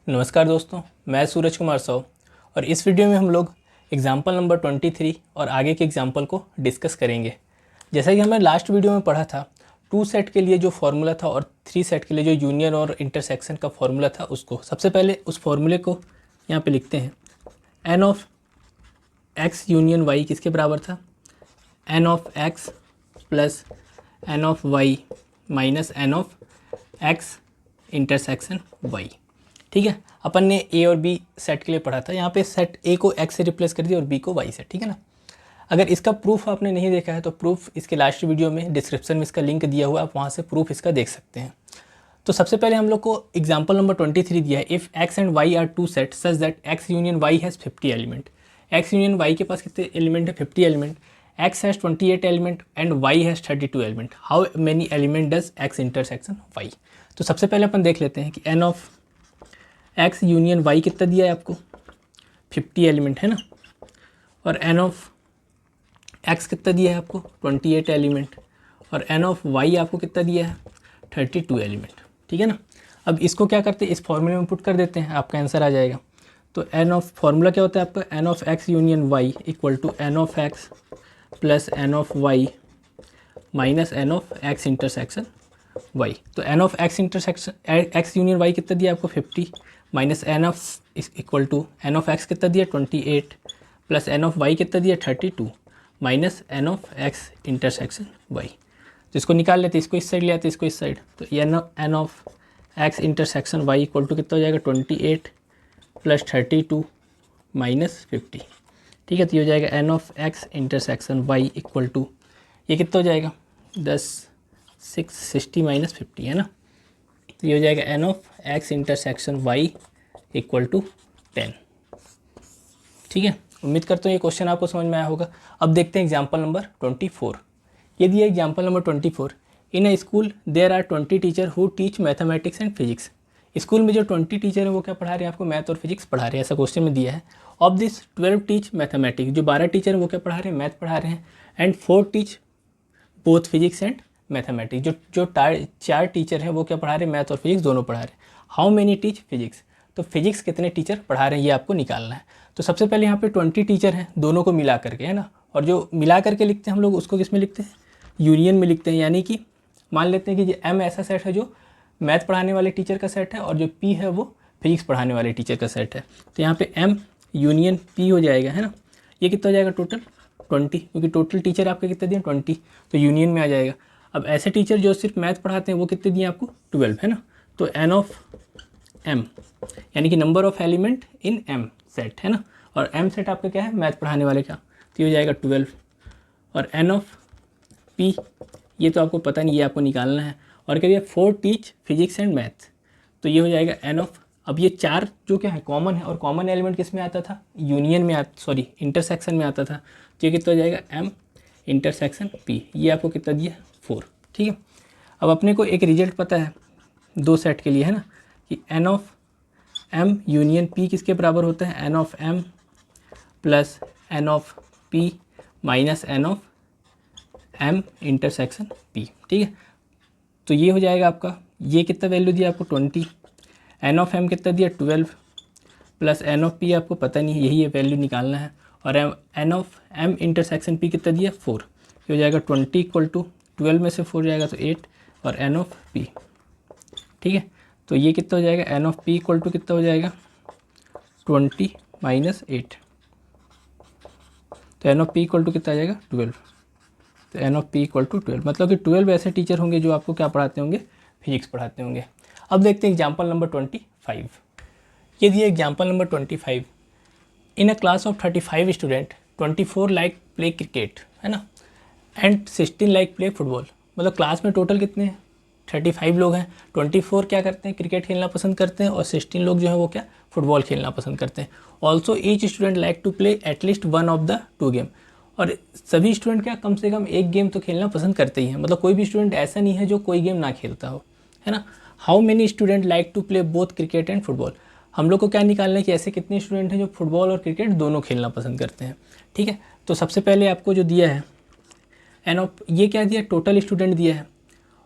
नमस्कार दोस्तों, मैं सूरज कुमार साव और इस वीडियो में हम लोग एग्जाम्पल नंबर 23 और आगे के एग्जाम्पल को डिस्कस करेंगे। जैसा कि हमने लास्ट वीडियो में पढ़ा था, 2 सेट के लिए जो फॉर्मूला था और 3 सेट के लिए जो यूनियन और इंटरसेक्शन का फॉर्मूला था, उसको सबसे पहले उस फॉर्मूले को यहाँ पे लिखते हैं। N of X union Y किसके बराबर था? N of X plus N of Y minus N of X intersection Y. ठीक है, अपन ने ए और बी सेट के लिए पढ़ा था। यहाँ पे सेट ए को एक्स से रिप्लेस कर दिया और बी को वाई से। ठीक है ना। अगर इसका प्रूफ आपने नहीं देखा है तो प्रूफ इसके लास्ट वीडियो में डिस्क्रिप्शन में इसका लिंक दिया हुआ है, आप वहाँ से प्रूफ इसका देख सकते हैं। तो सबसे पहले हम लोग को एग्जाम्पल नंबर 23 दिया है। If X and Y are 2 set such that X union Y has 50 element. X union Y के पास कितने एलिमेंट है? 50 element. X has 28 element and Y has 32 element. How many element does X intersection Y? तो सबसे पहले अपन देख लेते हैं कि N of X union Y कितना दिया है आपको? 50 एलिमेंट है ना। और एन ऑफ एक्स कितना दिया है आपको? 28 एलिमेंट। और एन ऑफ वाई आपको कितना दिया है? 32 एलिमेंट। ठीक है ना। अब इसको क्या करते हैं, इस फॉर्मूले में पुट कर देते हैं, आपका आंसर आ जाएगा। तो एन ऑफ फॉर्मूला क्या होता है आपका? N of X union Y equal to N of X plus N of Y minus N of X intersection Y. तो N of X intersection X union Y कितना दिया आपको? 50 minus N of equal to N of X कितना दिया? 28 plus N of Y कितना दिया? 32 minus N of X intersection Y. तो इसको निकाल लेते, इसको इस साइड ले आते, इसको इस साइड। तो N of X intersection Y equal to कितना हो जाएगा? 28 प्लस 32 माइनस 50। ठीक है, तो ये हो जाएगा N of X intersection Y equal to, ये कितना हो जाएगा? 60 माइनस 50 है ना। तो ये हो जाएगा N of X intersection Y equal to 10। ठीक है, उम्मीद करता हूँ ये क्वेश्चन आपको समझ में आया होगा। अब देखते हैं एग्जाम्पल नंबर 24। ये दिया example number 24। In a school there are 20 teacher who teach mathematics and physics. School में जो 20 टीचर हैं वो क्या पढ़ा रहे हैं आपको? मैथ और फिजिक्स पढ़ा रहे हैं, ऐसा क्वेश्चन में दिया है। ऑफ दिस 12 टीच मैथमेटिक्स, जो 12 टीचर हैं वो क्या पढ़ा रहे हैं? मैथ पढ़ा रहे हैं। And 4 teach both physics and mathematics, जो 4 टीचर हैं वो क्या पढ़ा रहे हैं? मैथ और फिजिक्स दोनों पढ़ा रहे हैं। How many teach physics? तो फिजिक्स कितने टीचर पढ़ा रहे हैं ये आपको निकालना है। तो सबसे पहले यहाँ पे 20 टीचर हैं दोनों को मिला करके, है ना। और जो मिला करके लिखते हैं हम लोग उसको किस में लिखते हैं? यूनियन में लिखते हैं। यानी कि मान लेते हैं कि जो एम ऐसा सेट है जो मैथ पढ़ाने वाले टीचर का सेट है और जो पी है वो फिजिक्स पढ़ाने वाले टीचर का सेट है। तो यहाँ पे एम यूनियन पी हो जाएगा, है ना। ये कितना हो जाएगा? टोटल 20, क्योंकि टोटल टीचर आपके कितने दिए? 20, तो यूनियन में आ जाएगा। अब ऐसे टीचर जो सिर्फ मैथ पढ़ाते हैं वो कितने दिए आपको? 12, है ना। तो एन ऑफ एम यानी कि number of element in M set, है ना। और एम सेट आपका क्या है? मैथ पढ़ाने वाले का। तो ये हो जाएगा 12। और एन ऑफ पी, ये तो आपको पता नहीं, ये आपको निकालना है। और क्या दिया? 4 टीच फिजिक्स एंड मैथ। तो ये हो जाएगा एन ऑफ, अब ये 4 जो क्या है कॉमन है, और कॉमन एलिमेंट किस में आता था? यूनियन में इंटरसेक्शन में आता था। तो ये कितना हो जाएगा? M intersection P. ये आपको कितना दिया? 4। ठीक है, अब अपने को एक रिजल्ट पता है 2 सेट के लिए, है ना, कि N of M union P किसके बराबर होता है? N of M plus N of P minus N of M intersection P. ठीक है, तो ये हो जाएगा आपका, ये कितना वैल्यू दिया आपको? 20। एन ऑफ एम कितना दिया? 12 प्लस एन ऑफ पी आपको पता नहीं है, यही ये वैल्यू निकालना है। और N of M intersection P कितना दिया? 4। ये हो जाएगा 20 इक्वल टू 12 में से 4 जाएगा तो 8 और एन ऑफ पी। ठीक है, तो ये कितना हो जाएगा? N of P equal to कितना हो जाएगा? 20 माइनस 8। तो N of P equal to कितना आ जाएगा? 12। तो N of P equal to 12, मतलब कि 12 ऐसे टीचर होंगे जो आपको क्या पढ़ाते होंगे? फिजिक्स पढ़ाते होंगे। अब देखते हैं एग्जाम्पल नंबर 25। ये दिए example number 25। In a class of 35 student 24 like play cricket, है ना, एंड 16 लाइक प्ले फुटबॉल। मतलब क्लास में टोटल कितने हैं? 35 लोग हैं। 24 क्या करते हैं? क्रिकेट खेलना पसंद करते हैं। और 16 लोग जो है वो क्या? फुटबॉल खेलना पसंद करते हैं। Also each student like to play at least one of the 2 game. और सभी स्टूडेंट क्या कम से कम एक गेम तो खेलना पसंद करते ही हैं। मतलब कोई भी स्टूडेंट ऐसा नहीं है जो कोई गेम ना खेलता हो, है ना। How many student like to play both cricket and football? हम लोग को क्या निकालना है कि ऐसे कितने स्टूडेंट हैं जो फुटबॉल और क्रिकेट दोनों खेलना पसंद करते हैं। ठीक है, तो सबसे पहले आपको जो दिया है एन ऑफ, ये क्या दिया? टोटल स्टूडेंट दिया है।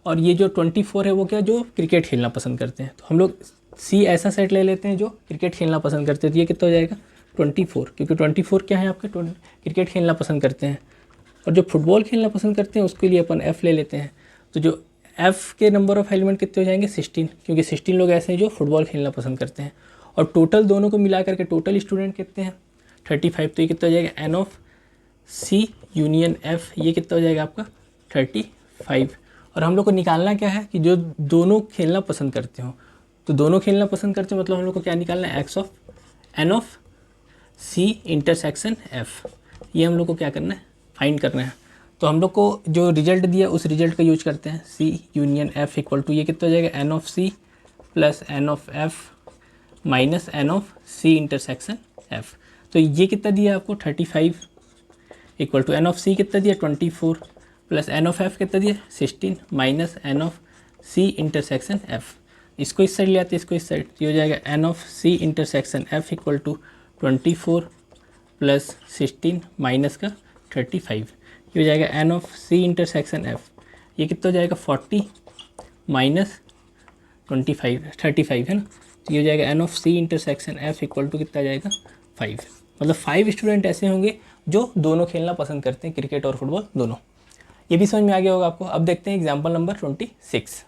और ये जो 24 है वो क्या? जो क्रिकेट खेलना पसंद करते हैं। तो हम लोग सी ऐसा सेट ले लेते हैं जो क्रिकेट खेलना पसंद करते हैं, तो ये कितना हो जाएगा 24, क्योंकि 24 क्या है आपके क्रिकेट खेलना पसंद करते हैं। और जो फुटबॉल खेलना पसंद करते हैं उसके लिए अपन एफ़ ले लेते हैं, तो जो एफ़ के नंबर ऑफ़ एलिमेंट कितने हो जाएंगे 16, क्योंकि 16 लोग ऐसे हैं जो फुटबॉल खेलना पसंद करते हैं। और टोटल दोनों को मिला करके टोटल स्टूडेंट कितने हैं 35, तो ये कितना हो जाएगा N of C union F, ये कितना हो जाएगा आपका 35। और हम लोग को निकालना क्या है कि जो दोनों खेलना पसंद करते हो, तो दोनों खेलना पसंद करते हो मतलब हम लोग को क्या निकालना है X of N of C intersection F, ये हम लोग को क्या करना है फाइंड करना है। तो हम लोग को जो रिजल्ट दिया उस रिजल्ट का यूज करते हैं, C union F equal to ये कितना हो जाएगा N of C plus N of F minus N of C intersection F. तो ये कितना दिया आपको 35 equal to N of C कितना दिया 24 प्लस एन ऑफ एफ़ कितना दिया 16 minus N of C intersection F. इसको इस साइड ले आते हैं, इसको इस साइड, ये हो जाएगा N of C intersection F equal to 24 plus 16 minus का 35, ये हो जाएगा N of C intersection F, ये कितना हो जाएगा 40 माइनस 35 है ना, तो ये हो जाएगा N of C intersection F equal to कितना आ जाएगा 5। मतलब 5 स्टूडेंट ऐसे होंगे जो दोनों खेलना पसंद करते हैं, क्रिकेट और फुटबॉल दोनों। ये भी समझ में आ गया होगा आपको। अब देखते हैं एग्जाम्पल नंबर 26।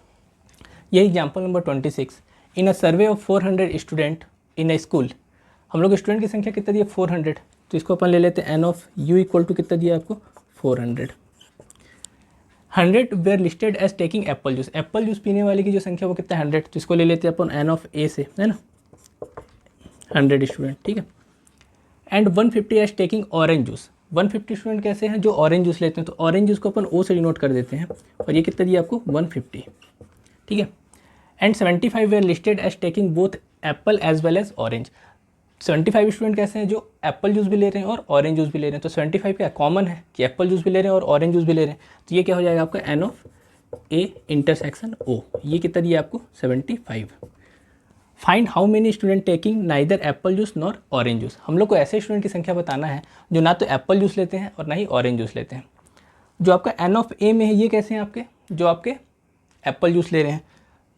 ये example number 26, in a survey of 400 student in a school. हम लोग स्टूडेंट की संख्या कितना दिया 400, तो इसको अपन ले लेते हैं N of U equal to कितना दिया आपको 400। 100 were listed as taking apple juice, apple juice पीने वाले की जो संख्या वो कितना 100, तो इसको ले लेते हैं अपन एन ऑफ ए से, है ना 100 स्टूडेंट, ठीक है। And 150 as taking orange juice, 150 student कैसे हैं जो ऑरेंज जूस लेते हैं, तो ऑरेंज जूस को अपन ओ से डिनोट कर देते हैं, और ये कितना दिया आपको 150, ठीक है। And 75 were listed as taking both apple as well as orange, 75 student कैसे हैं जो एप्पल जूस भी ले रहे हैं और ऑरेंज जूस भी ले रहे हैं, तो 75 क्या कॉमन है कि एप्पल जूस भी ले रहे हैं और ऑरेंज जूस भी ले रहे हैं, तो ये क्या हो जाएगा आपका एन ऑफ ए इंटरसेक्शन ओ, ये कितना दिया आपको 75। Find how many student taking neither Apple juice nor orange juice, हम लोग को ऐसे स्टूडेंट की संख्या बताना है जो ना तो एप्पल जूस लेते हैं और ना ही ऑरेंज जूस लेते हैं। जो आपका एन ऑफ ए में है ये कैसे हैं आपके, जो आपके एप्पल जूस ले रहे हैं,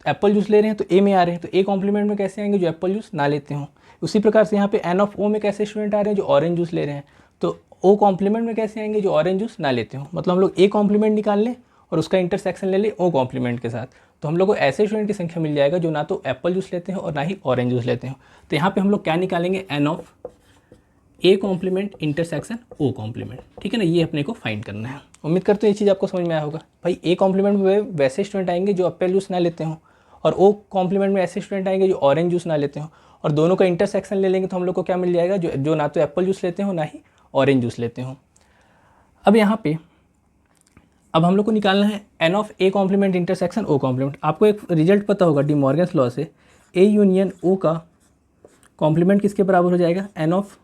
एप्पल जूस ले रहे हैं तो ए में आ रहे हैं, तो ए कॉम्प्लीमेंट में कैसे आएंगे जो एप्पल जूस ना लेते हों। उसी प्रकार से यहाँ पे एन ऑफ ओ में कैसे स्टूडेंट आ रहे हैं जो ऑरेंज जूस ले रहे हैं, तो ओ कॉम्प्लीमेंट में कैसे आएंगे जो ऑरेंज जूस ना लेते हों। मतलब हम लोग ए कॉम्प्लीमेंट निकाल लें और उसका इंटरसेक्शन ले लें ओ कॉम्प्लीमेंट के साथ, तो हम लोग को ऐसे स्टूडेंट की संख्या मिल जाएगा जो ना तो एप्पल जूस लेते हैं और ना ही ऑरेंज जूस लेते हैं। तो यहाँ पे हम लोग क्या निकालेंगे N of A complement intersection O complement, ठीक है ना, ये अपने को फाइंड करना है। उम्मीद करते हैं ये चीज़ आपको समझ में आया होगा। भाई ए कॉम्प्लीमेंट में वैसे स्टूडेंट आएंगे जो एप्पल जूस ना लेते हों, और ओ कॉम्प्लीमेंट में ऐसे स्टूडेंट आएंगे जो ऑरेंज जूस ना लेते हों, और दोनों का इंटरसेक्शन ले लेंगे तो हम लोग को क्या मिल जाएगा जो ना तो एप्पल जूस लेते हो ना ही ऑरेंज जूस लेते हो। अब यहाँ पे अब हम लोग को निकालना है N of A complement intersection O complement. आपको एक रिजल्ट पता होगा डी मॉर्गन्स लॉ से, ए यूनियन ओ का कॉम्प्लीमेंट किसके बराबर हो जाएगा एन ऑफ,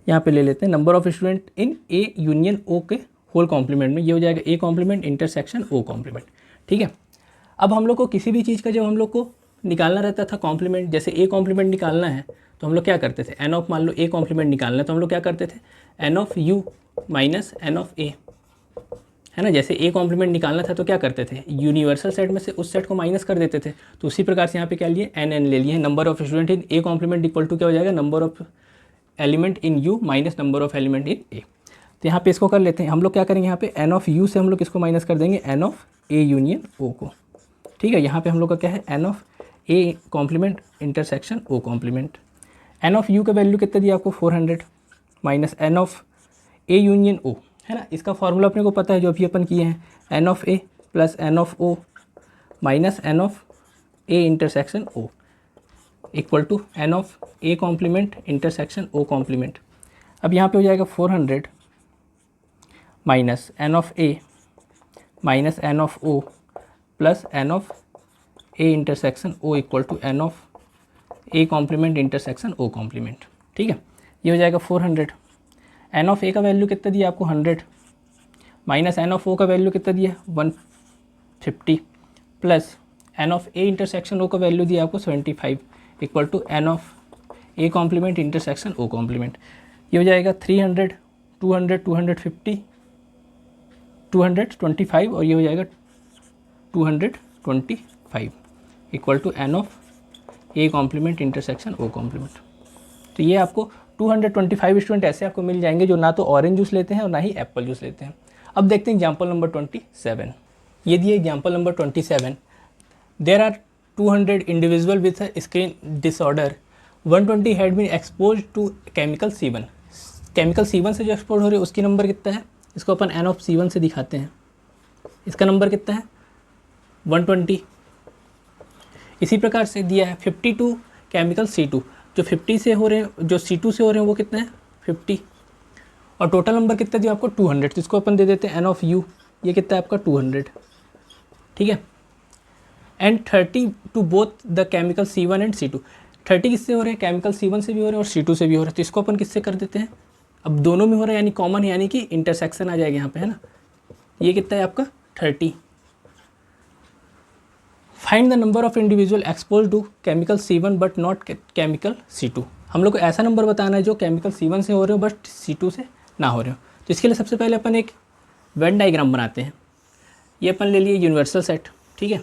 यहाँ पे ले लेते हैं number of student in A union O के होल कॉम्प्लीमेंट में, ये हो जाएगा A complement intersection O complement, ठीक है। अब हम लोग को किसी भी चीज़ का जब हम लोग को निकालना रहता था कॉम्प्लीमेंट, जैसे ए कॉम्प्लीमेंट निकालना है तो हम लोग क्या करते थे, एन ऑफ मान लो ए कॉम्प्लीमेंट निकालना है तो हम लोग क्या करते थे N of U minus N of A, है ना। जैसे ए कॉम्प्लीमेंट निकालना था तो क्या करते थे यूनिवर्सल सेट में से उस सेट को माइनस कर देते थे, तो उसी प्रकार से यहाँ पे क्या लिए एन ले लिए, number of student in A complement equal to क्या हो जाएगा number of element in U minus number of element in A. तो यहाँ पे इसको कर लेते हैं हम लोग, क्या करेंगे यहाँ पे एन ऑफ यू से हम लोग इसको माइनस कर देंगे एन ऑफ ए यूनियन ओ को, ठीक है। यहाँ पे हम लोग का क्या है N of A complement intersection O complement. N of U का वैल्यू कितना दिया आपको 400 minus N of A union O, है ना। इसका फॉर्मूला अपने को पता है जो अभी अपन किए हैं, N of A plus N of O minus N of A intersection O equal to N of A complement intersection O complement. अब यहाँ पे हो जाएगा 400 minus N of A minus N of O plus N of A intersection O equal to N of A complement intersection O complement, ठीक है। ये हो जाएगा 400, एन ऑफ ए का वैल्यू कितना दिया आपको 100 माइनस एन ऑफ ओ का वैल्यू कितना दिया 150 plus N of A intersection O का वैल्यू दिया आपको 75 equal to N of A complement intersection O complement. ये हो जाएगा 300 200 250 225 और ये हो जाएगा 225 equal to N of A complement intersection O complement. तो ये आपको 225 स्टूडेंट ऐसे आपको मिल जाएंगे जो ना तो ऑरेंज जूस लेते हैं और ना ही एप्पल जूस लेते हैं। अब देखते हैं एग्जाम्पल नंबर 27। ये दिए example number 27। There are 200 individual with skin disorder, 120 had been expose to chemical C1। Chemical C1 से जो एक्सपोज हो रही है उसकी नंबर कितना है, इसको अपन N ऑफ C1 से दिखाते हैं। इसका नंबर कितना है 120। इसी प्रकार से दिया है 52 केमिकल C2, जो 50 से हो रहे हैं, जो C2 से हो रहे हैं वो कितना है 50, और टोटल नंबर कितना दिया आपको 200, तो इसको अपन दे देते हैं N ऑफ U, ये कितना है आपका 200, ठीक है। And 30 to both the chemical C1 and C2। 30 किससे हो रहे हैं, केमिकल C1 से भी हो रहे हैं और C2 से भी हो रहे हैं, तो इसको अपन किससे कर देते हैं, अब दोनों में हो रहा है यानी कॉमन, यानी कि इंटरसेक्शन आ जाएगा यहाँ पे, है ना। ये कितना है आपका 30। Find the number of individual expose to chemical C1 but not chemical C2। हम लोग को ऐसा नंबर बताना है जो केमिकल C1 से हो रहे हो बट C2 से ना हो रहे हो। तो इसके लिए सबसे पहले अपन एक वेन डायग्राम बनाते हैं। ये अपन ले लिए यूनिवर्सल सेट, ठीक है।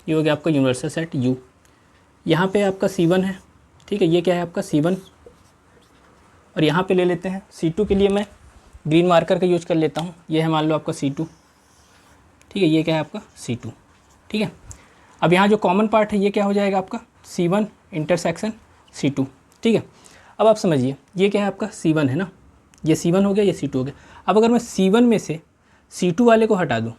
ये हो गया आपका यूनिवर्सल सेट U। यहाँ पे आपका C1 है, ठीक है। ये क्या है आपका C1, और यहाँ पे ले लेते हैं C2 के लिए मैं ग्रीन मार्कर का यूज कर लेता हूँ। ये है मान लो आपका C2, ठीक है। ये क्या है आपका C2, ठीक है। अब यहाँ जो कॉमन पार्ट है ये क्या हो जाएगा आपका C1 इंटरसेक्शन C2, ठीक है। अब आप समझिए ये क्या है आपका C1 है ना, ये C1 हो गया, ये C2 हो गया। अब अगर मैं C1 में से C2 वाले को हटा दूँ,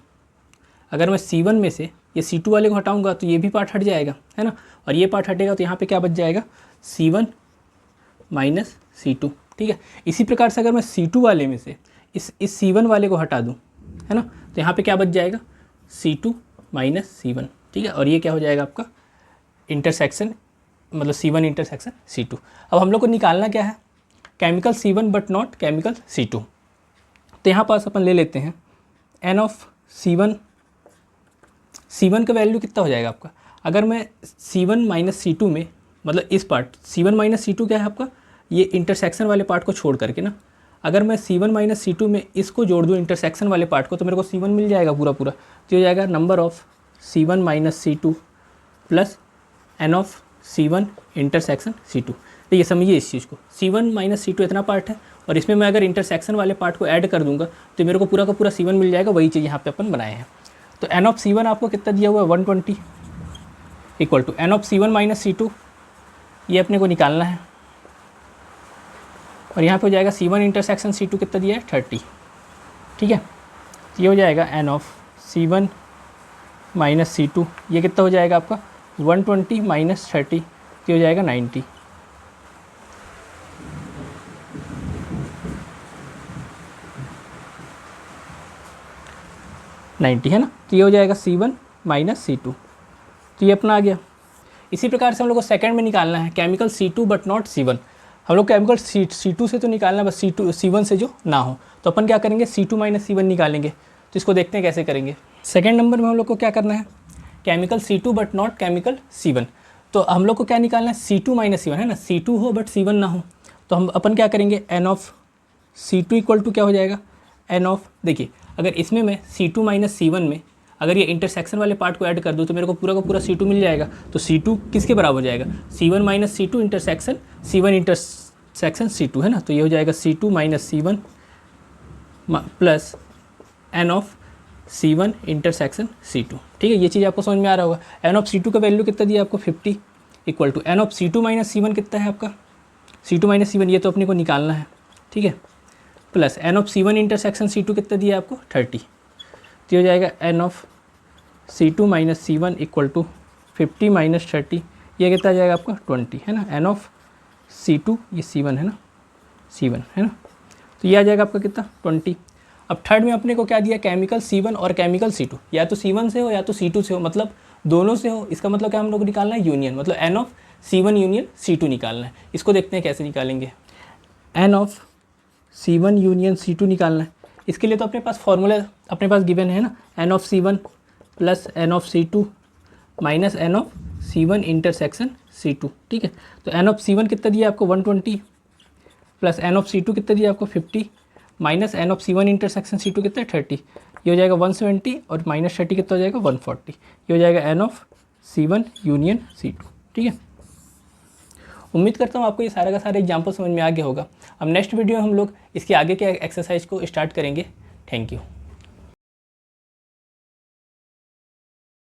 अगर मैं C1 में से ये C2 वाले को हटाऊंगा तो ये भी पार्ट हट जाएगा, है ना, और ये पार्ट हटेगा तो यहाँ पे क्या बच जाएगा C1 माइनस C2, ठीक है। इसी प्रकार से अगर मैं C2 वाले में से इस C1 वाले को हटा दूँ, है ना, तो यहाँ पे क्या बच जाएगा C2 माइनस C1, ठीक है। और ये क्या हो जाएगा आपका इंटरसेक्शन, मतलब C1 इंटरसेक्शन C2। अब हम लोग को निकालना क्या है, chemical C1 but not chemical C2। तो यहाँ पास अपन ले लेते हैं N ऑफ C1। C1 का वैल्यू कितना हो जाएगा आपका, अगर मैं C1 माइनस C2 में, मतलब इस पार्ट C1 माइनस C2 क्या है आपका, ये इंटरसेक्शन वाले पार्ट को छोड़ करके ना, अगर मैं C1 माइनस C2 में इसको जोड़ दूँ इंटरसेक्शन वाले पार्ट को, तो मेरे को C1 मिल जाएगा पूरा पूरा, जो हो जाएगा number of C1 minus C2 plus N of C1 intersection C2। तो ये समझिए इस चीज़ को, C1 माइनस C2 इतना पार्ट है, और इसमें मैं अगर इंटरसेक्शन वाले पार्ट को ऐड कर दूंगा तो मेरे को पूरा का पूरा C1 मिल जाएगा, वही चीज़ यहाँ पे अपन बनाए हैं। तो N ऑफ C1 आपको कितना दिया हुआ है 120 equal to N of C1 minus C2, ये अपने को निकालना है, और यहाँ पे हो जाएगा C1 इंटरसेक्शन C2 कितना दिया है 30, ठीक है। तो ये हो जाएगा N of C1 minus C2, ये कितना हो जाएगा आपका 120 माइनस 30, ये हो जाएगा 90। है ना, तो ये हो जाएगा C1 माइनस C2, तो ये अपना आ गया। इसी प्रकार से हम लोग को सेकंड में निकालना है chemical C2 but not C1। हम लोग केमिकल C2 से तो निकालना है, बस C1 से जो ना हो, तो अपन क्या करेंगे C2 माइनस C1 निकालेंगे। तो इसको देखते हैं कैसे करेंगे। सेकेंड नंबर में हम लोग को क्या करना है, chemical C2 but not chemical C1। तो हम लोग को क्या निकालना है C2 माइनस C1, है ना, C2 हो बट C1 ना हो, तो हम अपन क्या करेंगे N of C2 equal to क्या हो जाएगा N ऑफ, देखिए अगर इसमें मैं C2 माइनस C1 में अगर ये इंटरसेक्शन वाले पार्ट को ऐड कर दूँ तो मेरे को पूरा का पूरा C2 मिल जाएगा। तो C2 किसके बराबर हो जाएगा C1 minus C2 intersection C1 intersection C2, है ना। तो ये हो जाएगा C2 minus C1 plus N of C1 intersection C2, ठीक है। ये चीज़ आपको समझ में आ रहा होगा। N ऑफ C2 का वैल्यू कितना दिया आपको 50 equal to N of C2 minus C1 कितना है आपका C2 माइनस C1, ये तो अपने को निकालना है, ठीक है, plus N of C1 intersection C2 कितना दिया आपको 30। तो हो जाएगा N of C2 minus C1 equal to 50 minus 30, ये कितना आ जाएगा आपका 20, है ना। N ऑफ C2, ये C1 है ना, C1 है ना, तो ये आ जाएगा आपका कितना 20। अब थर्ड में अपने को क्या दिया, केमिकल C1 और केमिकल C2, या तो C1 से हो या तो C2 से हो, मतलब दोनों से हो। इसका मतलब क्या हम लोग को निकालना है यूनियन, मतलब N of C1 union C2 निकालना है। इसको देखते हैं कैसे निकालेंगे। N of C1 union C2 निकालना है, इसके लिए तो अपने पास फॉर्मूला अपने पास गिवन है ना, N of C1 plus N of C2 minus N of C1 intersection C2, ठीक है। तो N ऑफ C1 कितना दिया आपको 120 प्लस N ऑफ C2 कितना दिया आपको 50 minus N of C1 intersection C2 कितना 30, ये हो जाएगा 170 और माइनस 30 कितना हो जाएगा 140, ये हो जाएगा N of C1 union C2, ठीक है। उम्मीद करता हूँ आपको ये सारा का सारा एग्जाम्पल समझ में आ गया होगा। अब नेक्स्ट वीडियो में हम लोग इसके आगे के एक्सरसाइज को स्टार्ट करेंगे। Thank you.